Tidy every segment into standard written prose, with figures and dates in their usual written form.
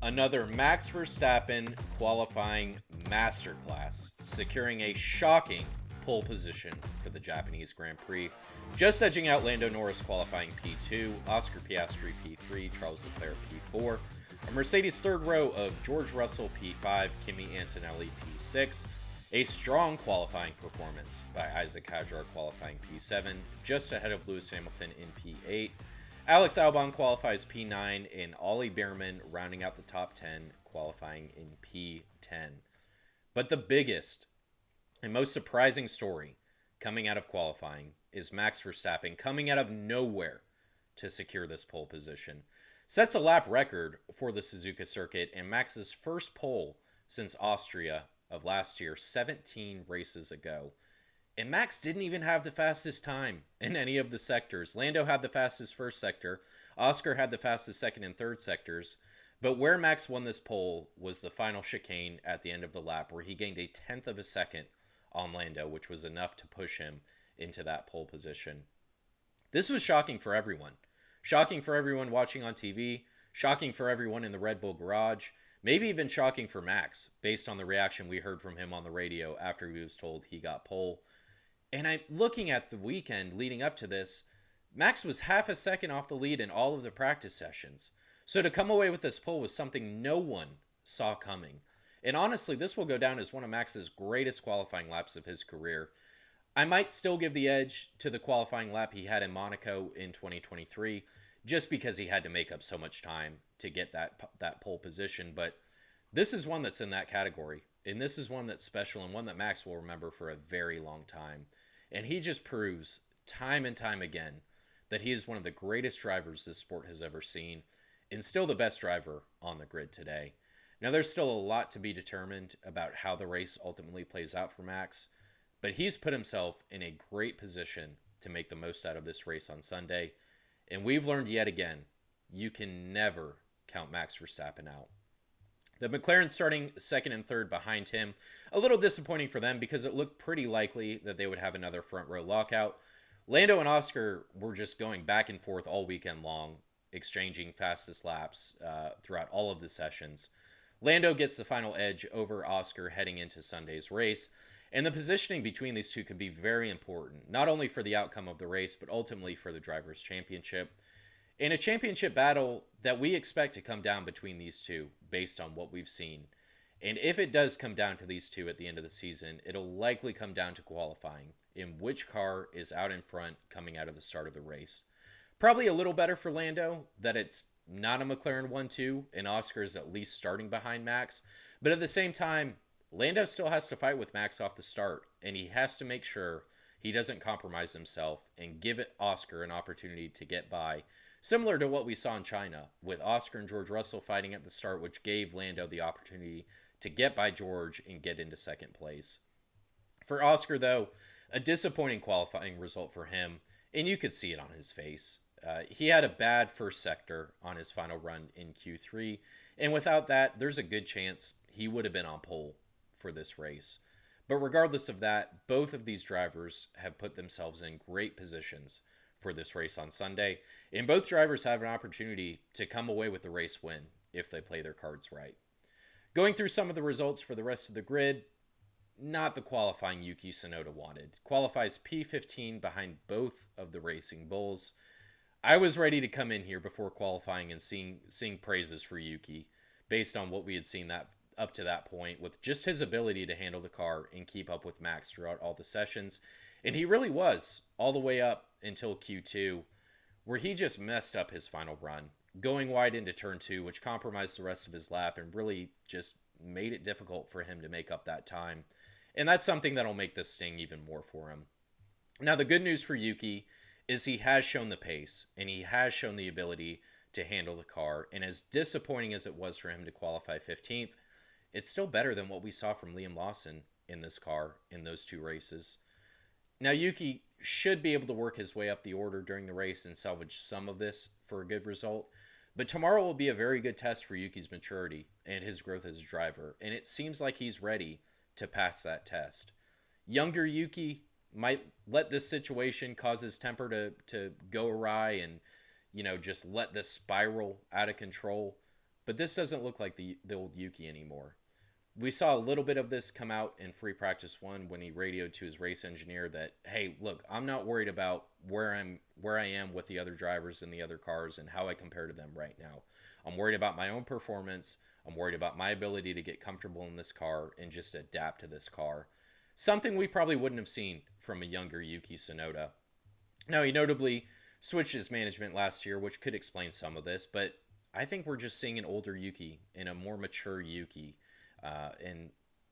Another Max Verstappen qualifying masterclass, securing a shocking pole position for the Japanese Grand Prix, just edging out Lando Norris qualifying P2, Oscar Piastri P3, Charles Leclerc P4, a Mercedes third row of George Russell P5, Kimi Antonelli P6, a strong qualifying performance by Isaac Hadjar qualifying P7, just ahead of Lewis Hamilton in P8. Alex Albon qualifies P9 and Ollie Behrman rounding out the top 10 qualifying in P10. But the biggest and most surprising story coming out of qualifying is Max Verstappen coming out of nowhere to secure this pole position. Sets a lap record for the Suzuka circuit and Max's first pole since Austria of last year, 17 races ago. And Max didn't even have the fastest time in any of the sectors. Lando had the fastest first sector. Oscar had the fastest second and third sectors. But where Max won this pole was the final chicane at the end of the lap, where he gained a tenth of a second on Lando, which was enough to push him into that pole position. This was shocking for everyone. Shocking for everyone watching on TV. Shocking for everyone in the Red Bull garage. Maybe even shocking for Max, based on the reaction we heard from him on the radio after he was told he got pole. And I'm looking at the weekend leading up to this, Max was half a second off the lead in all of the practice sessions. So to come away with this pole was something no one saw coming. And honestly, this will go down as one of Max's greatest qualifying laps of his career. I might still give the edge to the qualifying lap he had in Monaco in 2023, just because he had to make up so much time to get that pole position. But this is one that's in that category. And this is one that's special and one that Max will remember for a very long time. And he just proves time and time again that he is one of the greatest drivers this sport has ever seen and still the best driver on the grid today. Now, there's still a lot to be determined about how the race ultimately plays out for Max, but he's put himself in a great position to make the most out of this race on Sunday. And we've learned yet again, you can never count Max Verstappen out. The McLaren starting second and third behind him. A little disappointing for them because it looked pretty likely that they would have another front row lockout. Lando and Oscar were just going back and forth all weekend long, exchanging fastest laps throughout all of the sessions. Lando gets the final edge over Oscar heading into Sunday's race. And the positioning between these two could be very important, not only for the outcome of the race, but ultimately for the Drivers' Championship. In a championship battle that we expect to come down between these two based on what we've seen. And if it does come down to these two at the end of the season, it'll likely come down to qualifying in which car is out in front coming out of the start of the race. Probably a little better for Lando that it's not a McLaren 1-2 and Oscar is at least starting behind Max. But at the same time, Lando still has to fight with Max off the start, and he has to make sure he doesn't compromise himself and give Oscar an opportunity to get by. Similar to what we saw in China, with Oscar and George Russell fighting at the start, which gave Lando the opportunity to get by George and get into second place. For Oscar, though, a disappointing qualifying result for him, and you could see it on his face. He had a bad first sector on his final run in Q3, and without that, there's a good chance he would have been on pole for this race. But regardless of that, both of these drivers have put themselves in great positions for this race on Sunday, and both drivers have an opportunity to come away with the race win if they play their cards right. Going through some of the results for the rest of the grid, not the qualifying Yuki Tsunoda wanted. Qualifies P15 behind both of the Racing Bulls. I was ready to come in here before qualifying and sing praises for Yuki based on what we had seen that up to that point with just his ability to handle the car and keep up with Max throughout all the sessions. And he really was all the way up until Q2, where he just messed up his final run, going wide into turn 2, which compromised the rest of his lap and really just made it difficult for him to make up that time. And that's something that'll make this sting even more for him. Now, the good news for Yuki is he has shown the pace and he has shown the ability to handle the car. And as disappointing as it was for him to qualify 15th, it's still better than what we saw from Liam Lawson in this car in those two races. Now, Yuki should be able to work his way up the order during the race and salvage some of this for a good result. But tomorrow will be a very good test for Yuki's maturity and his growth as a driver. And it seems like he's ready to pass that test. Younger Yuki might let this situation cause his temper to go awry and, just let this spiral out of control. but this doesn't look like the old Yuki anymore. We saw a little bit of this come out in free practice 1 when he radioed to his race engineer that, hey, look, I'm not worried about where I am with the other drivers and the other cars and how I compare to them right now. I'm worried about my own performance. I'm worried about my ability to get comfortable in this car and just adapt to this car. Something we probably wouldn't have seen from a younger Yuki Tsunoda. Now, he notably switched his management last year, which could explain some of this, but I think we're just seeing an older Yuki and a more mature Yuki. And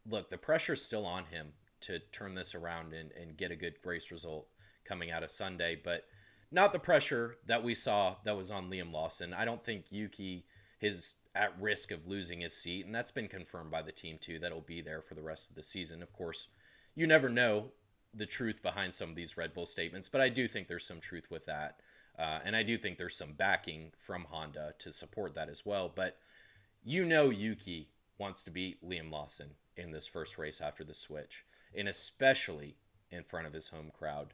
look, the pressure's still on him to turn this around and get a good race result coming out of Sunday, but not the pressure that we saw that was on Liam Lawson. I don't think Yuki is at risk of losing his seat, and that's been confirmed by the team too. That'll be there for the rest of the season. Of course, you never know the truth behind some of these Red Bull statements, but I do think there's some truth with that. And I do think there's some backing from Honda to support that as well. But Yuki wants to beat Liam Lawson in this first race after the switch, and especially in front of his home crowd.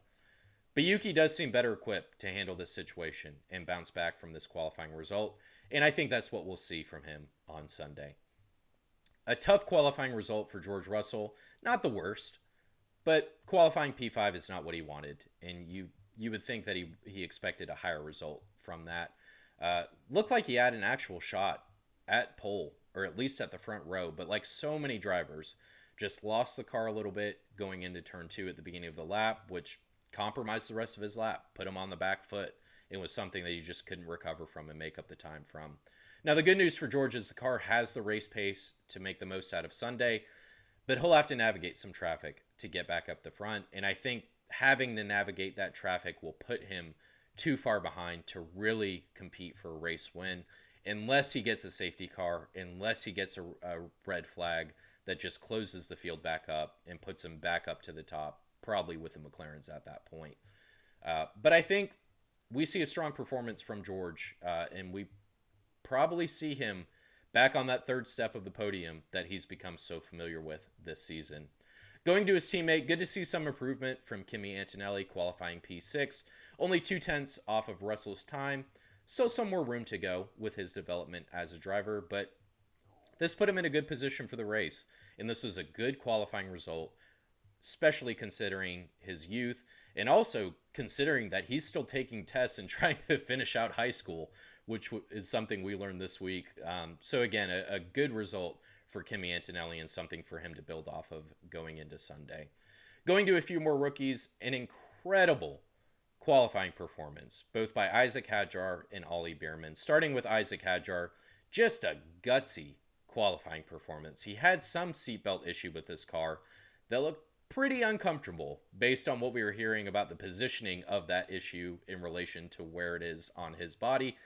But Yuki does seem better equipped to handle this situation and bounce back from this qualifying result, and I think that's what we'll see from him on Sunday. A tough qualifying result for George Russell, not the worst, but qualifying P5 is not what he wanted, and you would think that he expected a higher result from that. Looked like he had an actual shot at pole, or at least at the front row, but like so many drivers, just lost the car a little bit going into turn 2 at the beginning of the lap, which compromised the rest of his lap, put him on the back foot. It was something that you just couldn't recover from and make up the time from. Now, the good news for George is the car has the race pace to make the most out of Sunday, but he'll have to navigate some traffic to get back up the front, and I think having to navigate that traffic will put him too far behind to really compete for a race win, unless he gets a safety car, unless he gets a red flag that just closes the field back up and puts him back up to the top, probably with the McLarens at that point. But I think we see a strong performance from George, and we probably see him back on that third step of the podium that he's become so familiar with this season. Going to his teammate, good to see some improvement from Kimi Antonelli, qualifying P6, only 0.2 off of Russell's time. Still some more room to go with his development as a driver, but this put him in a good position for the race, and this was a good qualifying result, especially considering his youth, and also considering that he's still taking tests and trying to finish out high school, which is something we learned this week. So again, a good result for Kimi Antonelli and something for him to build off of going into Sunday. Going to a few more rookies, an incredible qualifying performance, both by Isaac Hadjar and Ollie Beerman. Starting with Isaac Hadjar, just a gutsy qualifying performance. He had some seatbelt issue with this car that looked pretty uncomfortable based on what we were hearing about the positioning of that issue in relation to where it is on his body.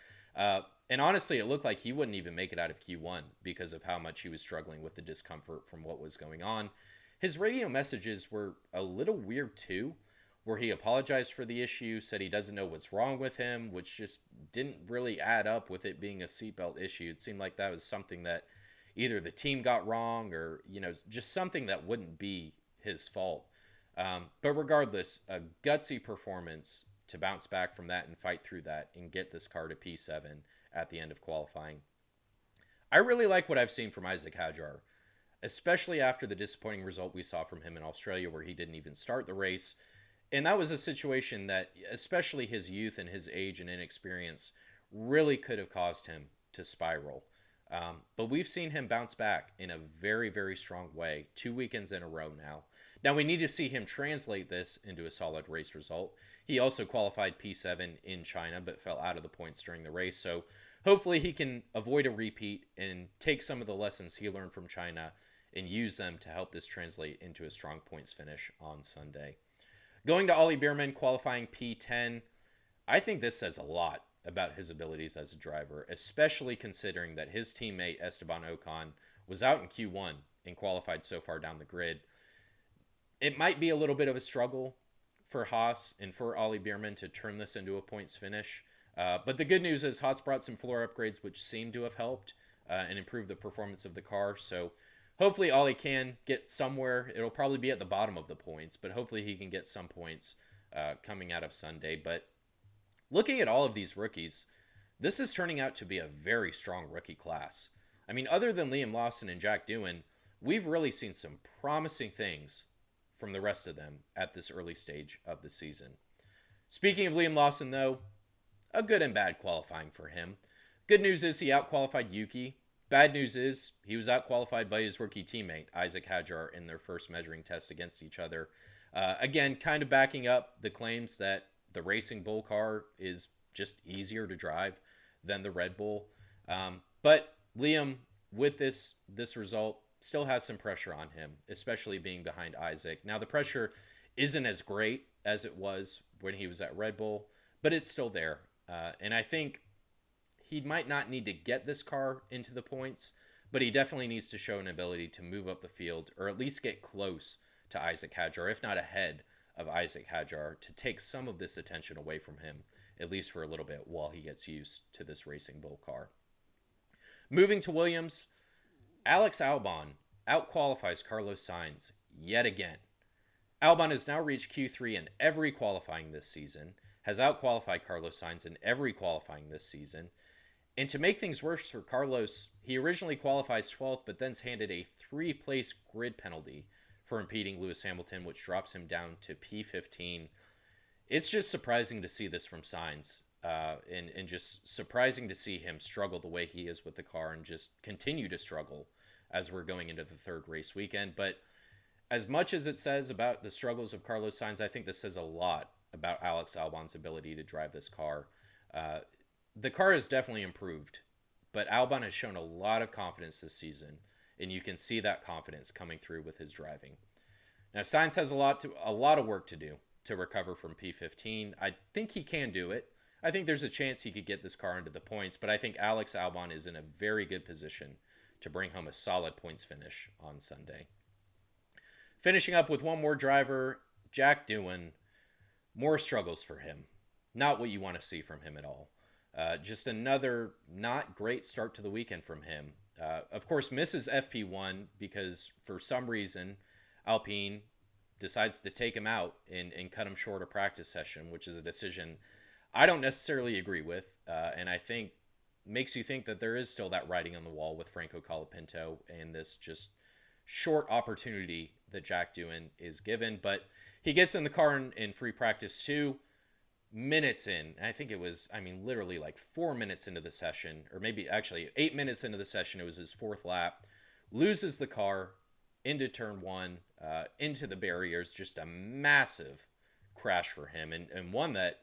And honestly, it looked like he wouldn't even make it out of Q1 because of how much he was struggling with the discomfort from what was going on. His radio messages were a little weird too, where he apologized for the issue, said he doesn't know what's wrong with him, which just didn't really add up with it being a seatbelt issue. It seemed like that was something that either the team got wrong or, just something that wouldn't be his fault. But regardless, a gutsy performance to bounce back from that and fight through that and get this car to P7 at the end of qualifying. I really like what I've seen from Isaac Hadjar, especially after the disappointing result we saw from him in Australia where he didn't even start the race. And that was a situation that, especially his youth and his age and inexperience, really could have caused him to spiral. But we've seen him bounce back in a very, very strong way 2 weekends in a row now. Now we need to see him translate this into a solid race result. He also qualified P7 in China, but fell out of the points during the race. So hopefully he can avoid a repeat and take some of the lessons he learned from China and use them to help this translate into a strong points finish on Sunday. Going to Ollie Beerman, qualifying P10, I think this says a lot about his abilities as a driver, especially considering that his teammate Esteban Ocon was out in Q1 and qualified so far down the grid. It might be a little bit of a struggle for Haas and for Ollie Beerman to turn this into a points finish. But the good news is Haas brought some floor upgrades which seem to have helped and improved the performance of the car. So hopefully Ollie can get somewhere. It'll probably be at the bottom of the points, but hopefully he can get some points coming out of Sunday. But looking at all of these rookies, this is turning out to be a very strong rookie class. I mean, other than Liam Lawson and Jack Doohan, we've really seen some promising things from the rest of them at this early stage of the season. Speaking of Liam Lawson, though, a good and bad qualifying for him. Good news is he outqualified Yuki. Bad news is he was outqualified by his rookie teammate, Isaac Hadjar, in their first measuring test against each other. Again, kind of backing up the claims that the Racing Bull car is just easier to drive than the Red Bull. But Liam, with this result, still has some pressure on him, especially being behind Isaac. Now, the pressure isn't as great as it was when he was at Red Bull, but it's still there. And I think he might not need to get this car into the points, but he definitely needs to show an ability to move up the field or at least get close to Isaac Hadjar, if not ahead of Isaac Hadjar, to take some of this attention away from him, at least for a little bit, while he gets used to this Racing Bull car. Moving to Williams, Alex Albon outqualifies Carlos Sainz yet again. Albon has now reached Q3 in every qualifying this season, has outqualified Carlos Sainz in every qualifying this season. And to make things worse for Carlos, he originally qualifies 12th, but then's handed a 3-place grid penalty for impeding Lewis Hamilton, which drops him down to P15. It's just surprising to see this from Sainz, and just surprising to see him struggle the way he is with the car and just continue to struggle as we're going into the third race weekend. But as much as it says about the struggles of Carlos Sainz, I think this says a lot about Alex Albon's ability to drive this car. The car has definitely improved, but Albon has shown a lot of confidence this season, and you can see that confidence coming through with his driving. Now, Sainz has a lot of work to do to recover from P15. I think he can do it. I think there's a chance he could get this car into the points, but I think Alex Albon is in a very good position to bring home a solid points finish on Sunday. Finishing up with one more driver, Jack Doohan. More struggles for him. Not what you want to see from him at all. Just another not great start to the weekend from him. Of course, misses FP1 because for some reason Alpine decides to take him out and cut him short a practice session, which is a decision I don't necessarily agree with. And I think makes you think that there is still that writing on the wall with Franco Colapinto and this just short opportunity that Jack Doohan is given. But he gets in the car in free practice 2 minutes in. I think it was, literally like 4 minutes into the session, or maybe actually 8 minutes into the session. It was his 4th lap. Loses the car into turn 1, into the barriers. Just a massive crash for him, and one that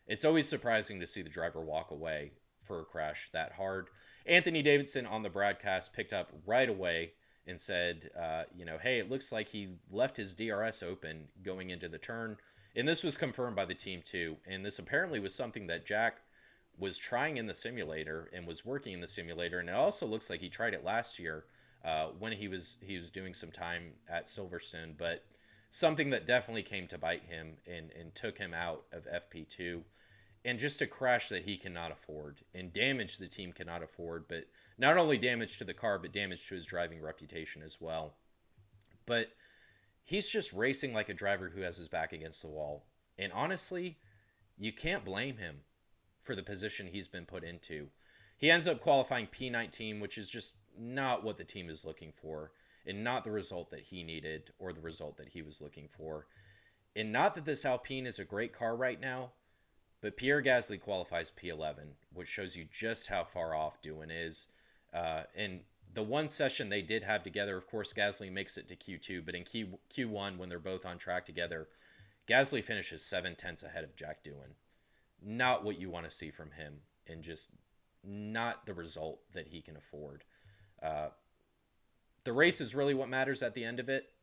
it's always surprising to see the driver walk away for a crash that hard. Anthony Davidson on the broadcast picked up right away and said, hey, it looks like he left his DRS open going into the turn. And this was confirmed by the team too. And this apparently was something that Jack was trying in the simulator and was working in the simulator. And it also looks like he tried it last year when he was doing some time at Silverstone. But something that definitely came to bite him and took him out of FP2. And just a crash that he cannot afford and damage the team cannot afford. But not only damage to the car, but damage to his driving reputation as well. But he's just racing like a driver who has his back against the wall. And honestly, you can't blame him for the position he's been put into. He ends up qualifying P19, which is just not what the team is looking for, and not the result that he needed or the result that he was looking for. And not that this Alpine is a great car right now, but Pierre Gasly qualifies P11, which shows you just how far off Doohan is. And the one session they did have together, of course, Gasly makes it to Q2, but in Q1, when they're both on track together, Gasly finishes 7/10 ahead of Jack Doohan. Not what you want to see from him, and just not the result that he can afford. The race is really what matters at the end of it,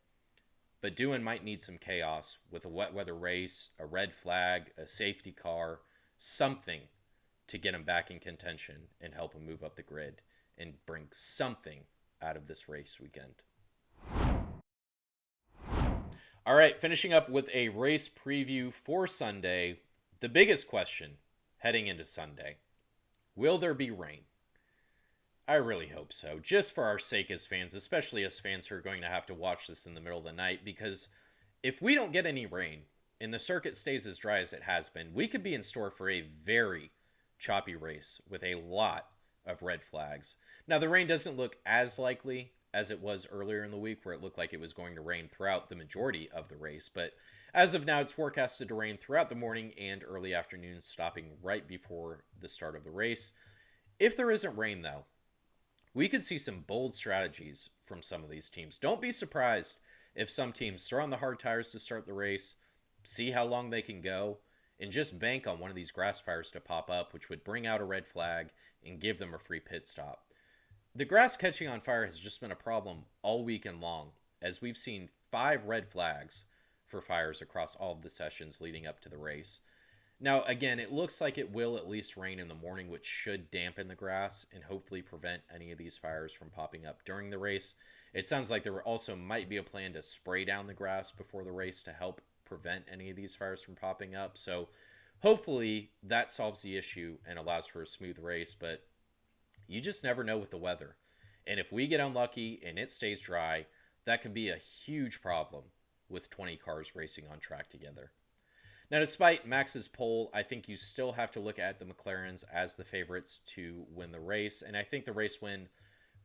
but Doohan might need some chaos with a wet weather race, a red flag, a safety car, something to get him back in contention and help him move up the grid and bring something out of this race weekend. All right, finishing up with a race preview for Sunday. The biggest question heading into Sunday: will there be rain? I really hope so, just for our sake as fans, especially as fans who are going to have to watch this in the middle of the night, because if we don't get any rain and the circuit stays as dry as it has been, we could be in store for a very choppy race with a lot of red flags. Now, the rain doesn't look as likely as it was earlier in the week, where it looked like it was going to rain throughout the majority of the race. But as of now, it's forecasted to rain throughout the morning and early afternoon, stopping right before the start of the race. If there isn't rain, though, we could see some bold strategies from some of these teams. Don't be surprised if some teams throw on the hard tires to start the race, see how long they can go, and just bank on one of these grass fires to pop up, which would bring out a red flag and give them a free pit stop. The grass catching on fire has just been a problem all weekend long, as we've seen 5 red flags for fires across all of the sessions leading up to the race. Now, again, it looks like it will at least rain in the morning, which should dampen the grass and hopefully prevent any of these fires from popping up during the race. It sounds like there also might be a plan to spray down the grass before the race to help prevent any of these fires from popping up. So hopefully that solves the issue and allows for a smooth race, but you just never know with the weather. And if we get unlucky and it stays dry, that could be a huge problem with 20 cars racing on track together. Now, despite Max's pole, I think you still have to look at the McLarens as the favorites to win the race. And I think the race win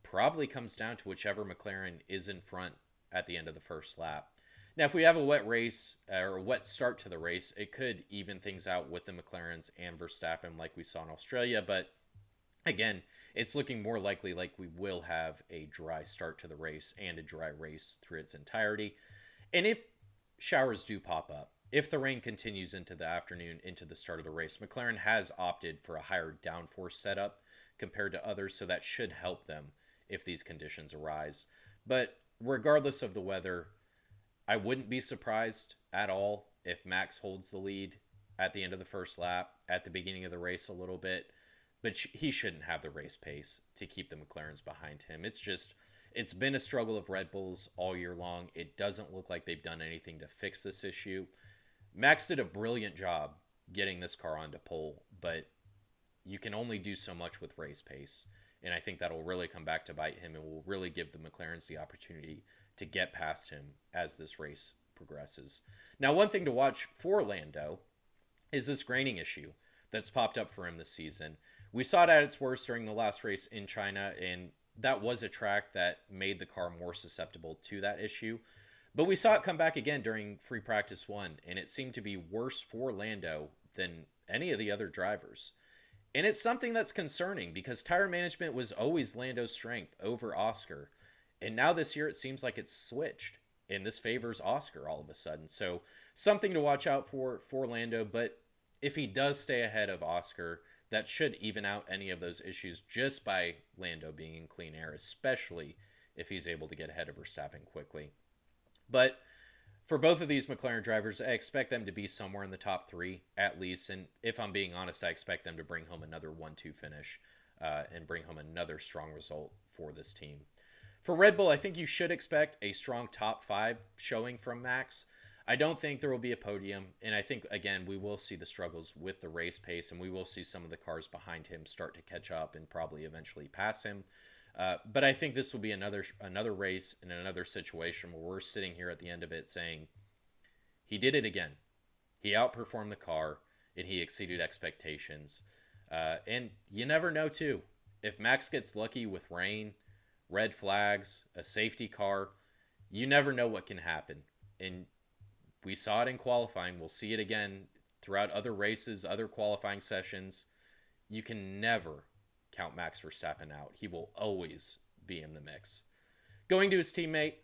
probably comes down to whichever McLaren is in front at the end of the first lap. Now, if we have a wet race or a wet start to the race, it could even things out with the McLarens and Verstappen like we saw in Australia. But again, it's looking more likely like we will have a dry start to the race and a dry race through its entirety. And if showers do pop up, if the rain continues into the afternoon, into the start of the race, McLaren has opted for a higher downforce setup compared to others, so that should help them if these conditions arise. But regardless of the weather, I wouldn't be surprised at all if Max holds the lead at the end of the first lap, at the beginning of the race a little bit, but he shouldn't have the race pace to keep the McLarens behind him. It's been a struggle of Red Bulls all year long. It doesn't look like they've done anything to fix this issue. Max did a brilliant job getting this car onto pole, but you can only do so much with race pace. And I think that'll really come back to bite him and will really give the McLarens the opportunity to get past him as this race progresses. Now, one thing to watch for Lando is this graining issue that's popped up for him this season. We saw it at its worst during the last race in China, and that was a track that made the car more susceptible to that issue. But we saw it come back again during free practice 1, and it seemed to be worse for Lando than any of the other drivers. And it's something that's concerning because tire management was always Lando's strength over Oscar. And now this year it seems like it's switched, and this favors Oscar all of a sudden. So something to watch out for Lando, but if he does stay ahead of Oscar, that should even out any of those issues just by Lando being in clean air, especially if he's able to get ahead of Verstappen quickly. But for both of these McLaren drivers, I expect them to be somewhere in the top 3 at least. And if I'm being honest, I expect them to bring home another 1-2 finish and bring home another strong result for this team. For Red Bull, I think you should expect a strong top 5 showing from Max. I don't think there will be a podium. And I think, again, we will see the struggles with the race pace, and we will see some of the cars behind him start to catch up and probably eventually pass him. But I think this will be another race and another situation where we're sitting here at the end of it saying, he did it again. He outperformed the car, and he exceeded expectations. And you never know, too. If Max gets lucky with rain, red flags, a safety car, you never know what can happen. And we saw it in qualifying. We'll see it again throughout other races, other qualifying sessions. You can never count Max Verstappen out. He will always be in the mix. Going to his teammate,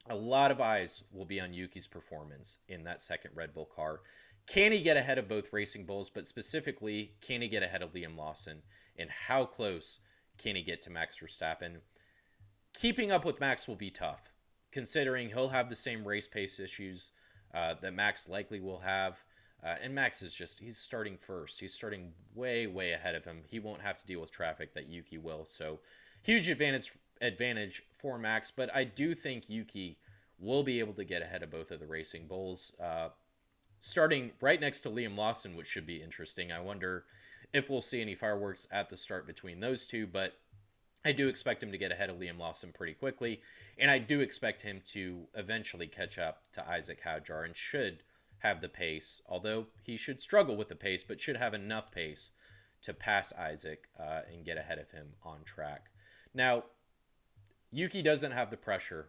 a lot of eyes will be on Yuki's performance in that second Red Bull car. Can he get ahead of both Racing Bulls, but specifically, can he get ahead of Liam Lawson? And how close can he get to Max Verstappen? Keeping up with Max will be tough, considering he'll have the same race pace issues that Max likely will have. And Max is he's starting first. He's starting way, way ahead of him. He won't have to deal with traffic that Yuki will. So huge advantage for Max. But I do think Yuki will be able to get ahead of both of the Racing Bulls. Starting right next to Liam Lawson, which should be interesting. I wonder if we'll see any fireworks at the start between those two. But I do expect him to get ahead of Liam Lawson pretty quickly. And I do expect him to eventually catch up to Isaac Hadjar and should have the pace, although he should struggle with the pace, but should have enough pace to pass Isaac and get ahead of him on track. Now, Yuki doesn't have the pressure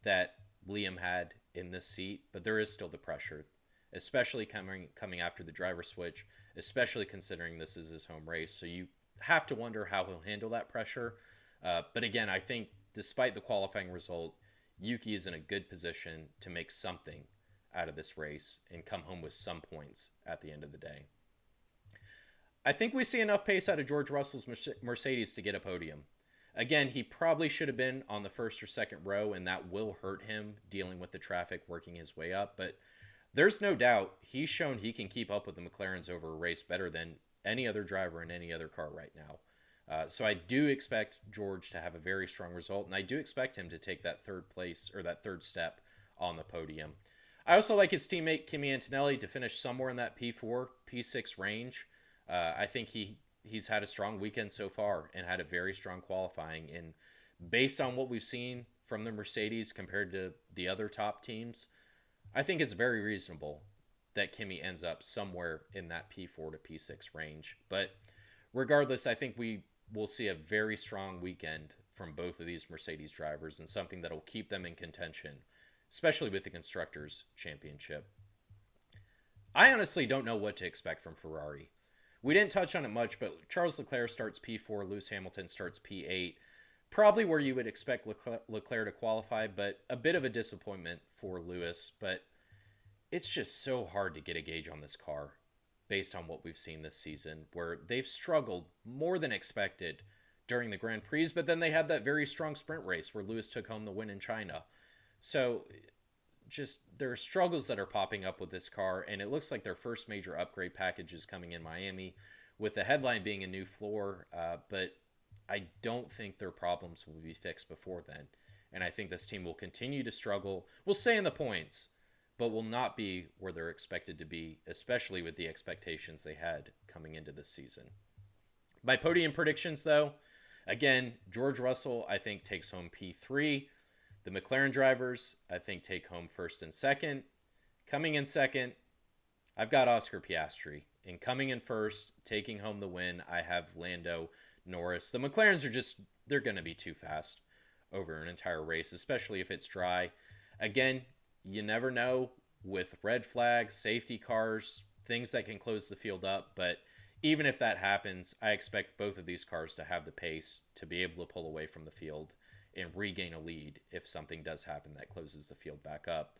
that Liam had in this seat, but there is still the pressure, especially coming after the driver switch, especially considering this is his home race. So you have to wonder how he'll handle that pressure. But again, I think despite the qualifying result, Yuki is in a good position to make something out of this race and come home with some points at the end of the day. I think we see enough pace out of George Russell's Mercedes to get a podium. Again, he probably should have been on the first or second row, and that will hurt him dealing with the traffic, working his way up. But there's no doubt he's shown he can keep up with the McLarens over a race better than any other driver in any other car right now. So I do expect George to have a very strong result, and I do expect him to take that third place or that third step on the podium. I also like his teammate Kimi Antonelli to finish somewhere in that P4, P6 range. I think he's had a strong weekend so far and had a very strong qualifying. And based on what we've seen from the Mercedes compared to the other top teams, I think it's very reasonable that Kimi ends up somewhere in that P4 to P6 range. But regardless, I think we will see a very strong weekend from both of these Mercedes drivers and something that will keep them in contention, especially with the Constructors' Championship. I honestly don't know what to expect from Ferrari. We didn't touch on it much, but Charles Leclerc starts P4, Lewis Hamilton starts P8. Probably where you would expect Leclerc to qualify, but a bit of a disappointment for Lewis. But it's just so hard to get a gauge on this car based on what we've seen this season, where they've struggled more than expected during the Grand Prix, but then they had that very strong sprint race where Lewis took home the win in China. So just there are struggles that are popping up with this car, and it looks like their first major upgrade package is coming in Miami, with the headline being a new floor, but I don't think their problems will be fixed before then. And I think this team will continue to struggle. We'll stay in the points, but will not be where they're expected to be, especially with the expectations they had coming into this season. My podium predictions, though, again, George Russell, I think, takes home P3. The McLaren drivers, I think, take home first and second. Coming in second, I've got Oscar Piastri. And coming in first, taking home the win, I have Lando Norris. The McLarens are just, they're going to be too fast over an entire race, especially if it's dry. Again, you never know with red flags, safety cars, things that can close the field up. But even if that happens, I expect both of these cars to have the pace to be able to pull away from the field and regain a lead if something does happen that closes the field back up.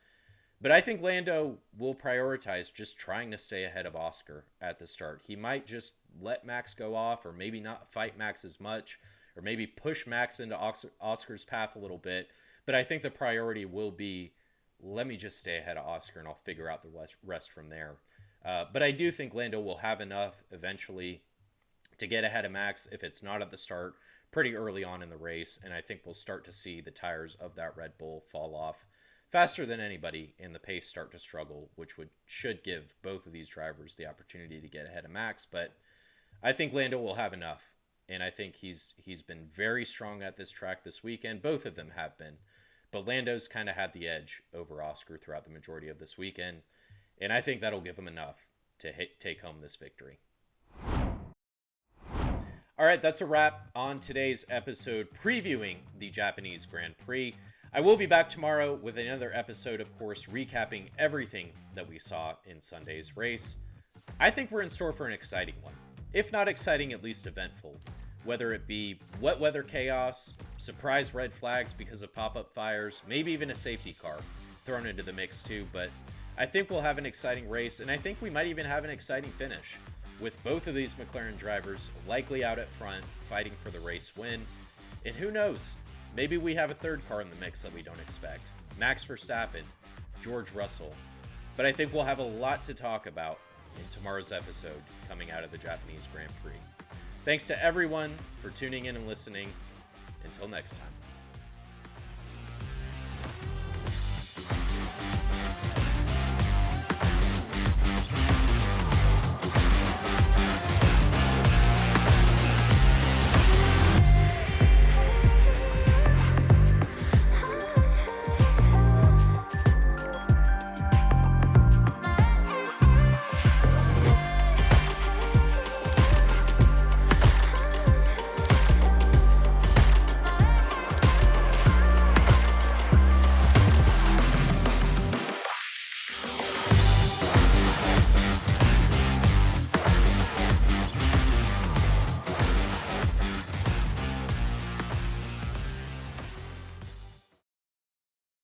But I think Lando will prioritize just trying to stay ahead of Oscar at the start. He might just let Max go off, or maybe not fight Max as much, or maybe push Max into Oscar's path a little bit. But I think the priority will be, let me just stay ahead of Oscar and I'll figure out the rest from there. But I do think Lando will have enough eventually to get ahead of Max if it's not at the start, pretty early on in the race. And I think we'll start to see the tires of that Red Bull fall off faster than anybody and the pace start to struggle, which should give both of these drivers the opportunity to get ahead of Max. But I think Lando will have enough. And I think he's been very strong at this track this weekend. Both of them have been. But Lando's kind of had the edge over Oscar throughout the majority of this weekend. And I think that'll give him enough to take home this victory. All right, that's a wrap on today's episode previewing the Japanese Grand Prix. I will be back tomorrow with another episode, of course, recapping everything that we saw in Sunday's race. I think we're in store for an exciting one. If not exciting, at least eventful. Whether it be wet weather chaos, surprise red flags because of pop-up fires, maybe even a safety car thrown into the mix too. But I think we'll have an exciting race, and I think we might even have an exciting finish, with both of these McLaren drivers likely out at front fighting for the race win. And who knows, maybe we have a third car in the mix that we don't expect. Max Verstappen, George Russell. But I think we'll have a lot to talk about in tomorrow's episode coming out of the Japanese Grand Prix. Thanks to everyone for tuning in and listening. Until next time.